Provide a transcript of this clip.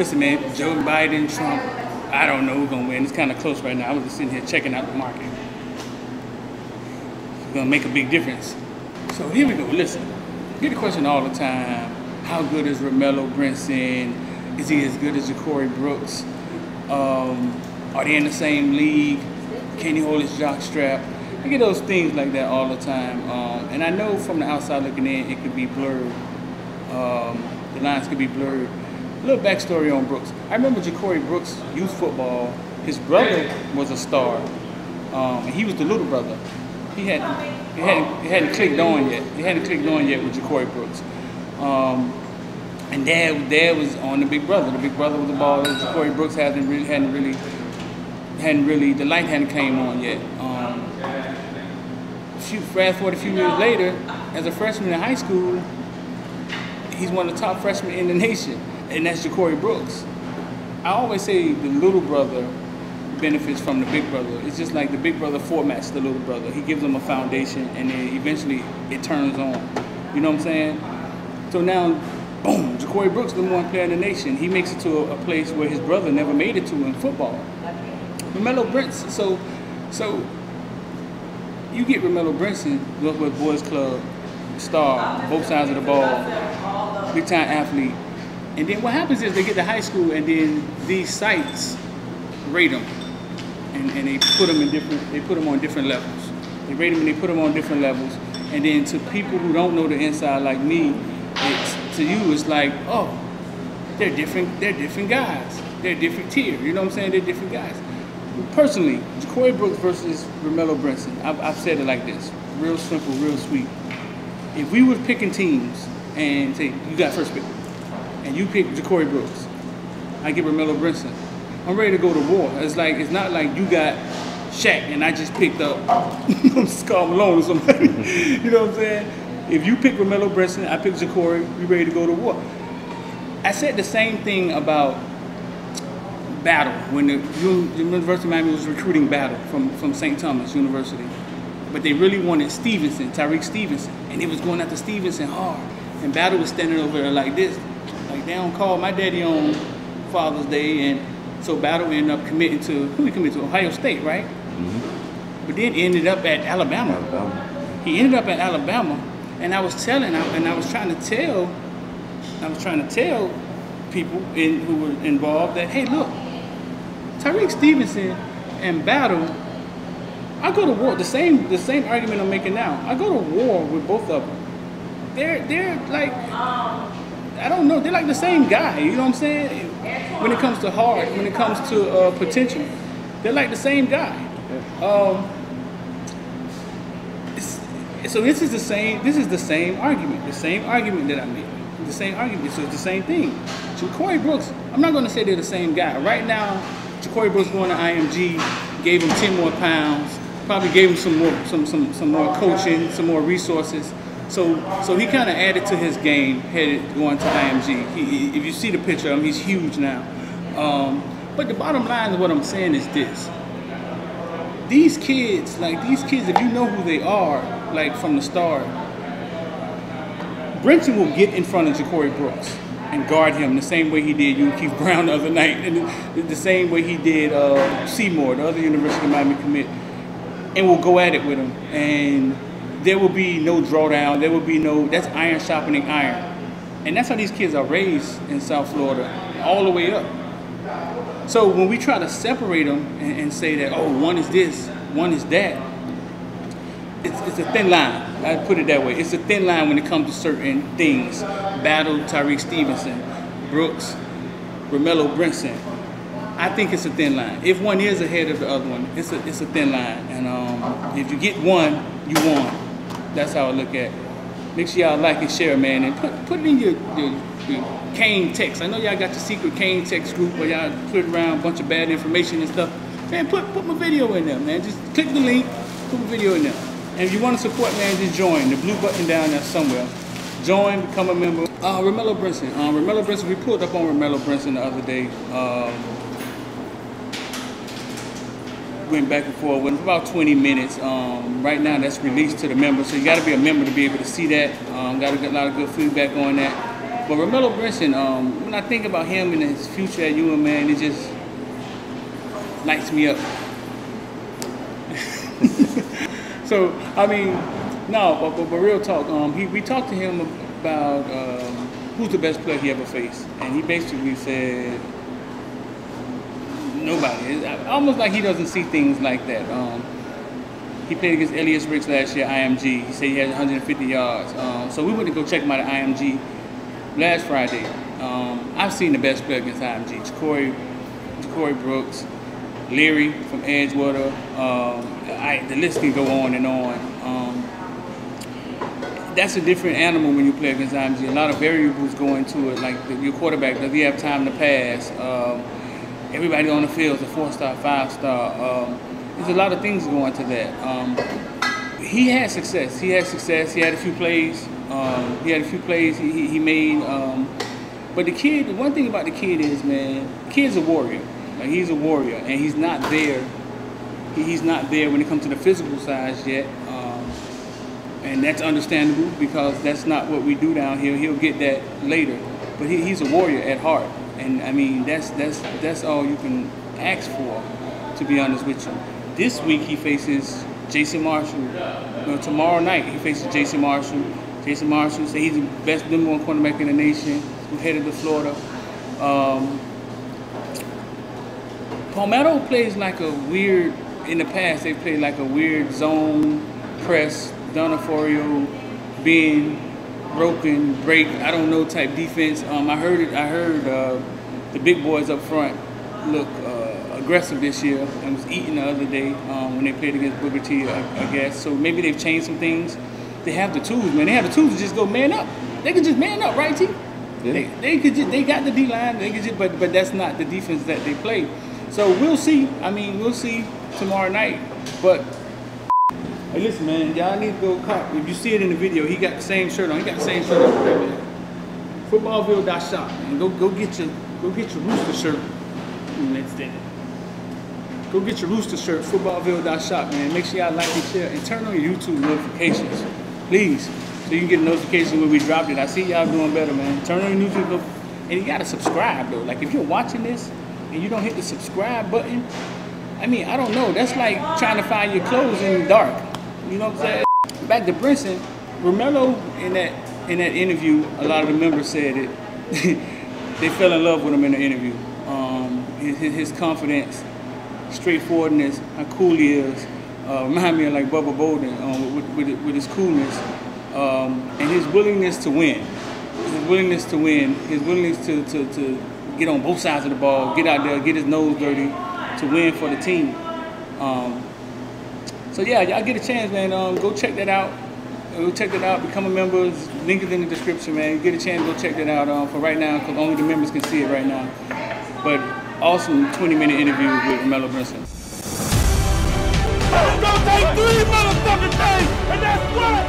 Listen, man, Joe Biden, Trump, I don't know who's going to win. It's kind of close right now. I was just sitting here checking out the market. It's going to make a big difference. So here we go. Listen, I get the question all the time. How good is Romello Brinson? Is he as good as Jacorey Brooks? Are they in the same league? Can he hold his jock strap? I get those things like that all the time. And I know from the outside looking in, it could be blurred. The lines could be blurred. A little backstory on Brooks. I remember Jacorey Brooks, youth football. His brother was a star. And he was the little brother. He hadn't clicked on yet. He hadn't clicked on yet with Jacorey Brooks. And Dad was on the big brother. The big brother was the baller. Jacorey Brooks hadn't really, the light hadn't came on yet. Fast forward a few years later, as a freshman in high school, he's one of the top freshmen in the nation, and that's Jacorey Brooks. I always say the little brother benefits from the big brother. It's just like the big brother formats the little brother. He gives them a foundation, and then eventually it turns on. You know what I'm saying? So now, boom, Jacorey Brooks, number one player in the nation. He makes it to a place where his brother never made it to in football. Romello Brinson. So you get Romello Brinson, Northwest Boys Club, star, both sides of the ball, big time athlete. And then what happens is they get to high school, and then these sites rate them, and they put them on different levels. They rate them and they put them on different levels. And then to people who don't know the inside like me, to you it's like, oh, they're different guys. They're different tier. You know what I'm saying? They're different guys. Personally, Jacorey Brooks versus Romello Brinson, I've said it like this, real simple, real sweet. If we were picking teams and say, you got first pick, and you pick Jacorey Brooks, I get Romello Brinson, I'm ready to go to war. It's not like you got Shaq and I just picked up Scar Malone or somebody. You know what I'm saying? If you pick Romello Brinson, I pick Jacorey, we ready to go to war. I said the same thing about Battle when the University of Miami was recruiting Battle from St. Thomas University, but they really wanted Stevenson, Tyreek Stevenson, and they was going after Stevenson hard. And Battle was standing over there like this, like they don't call my daddy on Father's Day, and so Battle ended up committing to Ohio State, right? Mm-hmm. But then ended up at Alabama. He ended up at Alabama, and I was trying to tell people who were involved that, hey, look, Tyreek Stevenson and Battle, I go to war. The same argument I'm making now. I go to war with both of them. They're like, I don't know. They're like the same guy. You know what I'm saying? When it comes to heart, when it comes to potential, they're like the same guy. So this is the same argument. The same argument that I made. The same argument. So it's the same thing. Jacorey Brooks, I'm not going to say they're the same guy. Right now, Jacorey Brooks going to IMG, gave him 10 more pounds, probably gave him some more coaching, some more resources. So he kind of added to his game headed going to IMG. If you see the picture of him, he's huge now. But the bottom line of what I'm saying is this. These kids, if you know who they are, like from the start, Brinson will get in front of Jacorey Brooks and guard him the same way he did Keith Brown the other night, and the same way he did Seymour, the other University of Miami commit, and will go at it with him. And there will be no drawdown. There will be that's iron sharpening iron. And that's how these kids are raised in South Florida, all the way up. So when we try to separate them and say that, oh, one is this, one is that, it's a thin line. I put it that way. It's a thin line when it comes to certain things. Battle, Tyreek Stevenson, Brooks, Romello Brinson. I think it's a thin line. If one is ahead of the other one, it's a thin line. And if you get one, you won. That's how I look at it. Make sure y'all like and share, man, and put it in your Kane text. I know y'all got your secret Kane text group where y'all put around a bunch of bad information and stuff. Man, put my video in there, man. Just click the link, put my video in there. And if you want to support, man, just join. The blue button down there somewhere. Join, become a member. Romello Brinson. We pulled up on Romello Brinson the other day. Went back and forth with about 20 minutes. Right now, that's released to the members, so you got to be a member to be able to see that. Got a lot of good feedback on that. But Romello Brinson, when I think about him and his future at UM, man, it just lights me up. So, I mean, no, but real talk, we talked to him about who's the best player he ever faced. And he basically said, nobody. It's almost like he doesn't see things like that. He played against Elias Ricks last year, IMG. He said he had 150 yards. So we went to go check him out at IMG last Friday. I've seen the best player against IMG. Jacorey Brooks, Leary from Edgewater. The list can go on and on. That's a different animal when you play against IMG. A lot of variables go into it, like your quarterback, does he have time to pass? Everybody on the field is a 4-star, 5-star. There's a lot of things going into that. He had success. He had a few plays. He made. But the kid, the one thing about the kid is, man, the kid's a warrior. Like, he's a warrior, and he's not there. He's not there when it comes to the physical side yet. And that's understandable because that's not what we do down here. He'll get that later. But he's a warrior at heart. And I mean, that's all you can ask for, to be honest with you. This week he faces Jason Marshall. Tomorrow night he faces Jason Marshall. Jason Marshall said he's the best #1 cornerback in the nation. Who headed to Florida. Palmetto plays like a weird. In the past, they played like a weird zone press, Donaforio, being broken, break, I don't know type defense. I heard the big boys up front look aggressive this year and was eating the other day when they played against Booker T, I guess. So maybe they've changed some things. They have the tools, man. They have the tools to just go man up. They could just man up, right, T? Yeah. They got the D line. But that's not the defense that they play. So we'll see. I mean, we'll see tomorrow night. But hey, listen, man, y'all need to go cop. If you see it in the video, he got the same shirt on. He got the same shirt on right there. Footballville.shop, man. Go get your Rooster shirt. Let's do it. Go get your Rooster shirt. Footballville.shop, man. Make sure y'all like and share and turn on your YouTube notifications, please, so you can get a notification when we dropped it. I see y'all doing better, man. Turn on your YouTube, and you gotta subscribe though. Like if you're watching this and you don't hit the subscribe button, I mean, I don't know. That's like trying to find your clothes in the dark. You know what I'm saying? Back to Brinson, Romello in that interview, a lot of the members said it. They fell in love with him in the interview. His confidence, straightforwardness, how cool he is, remind me of like Bubba Bolden with his coolness, and his willingness to win. His willingness to win. His willingness to get on both sides of the ball, get out there, get his nose dirty, to win for the team. So yeah, y'all get a chance, man. Go check that out. Go check that out. Become a member. Link is in the description, man. Get a chance, go check that out for right now, because only the members can see it right now. But awesome 20-minute interview with Romello Brinson. It's gonna take 3 motherfucking days, and that's what?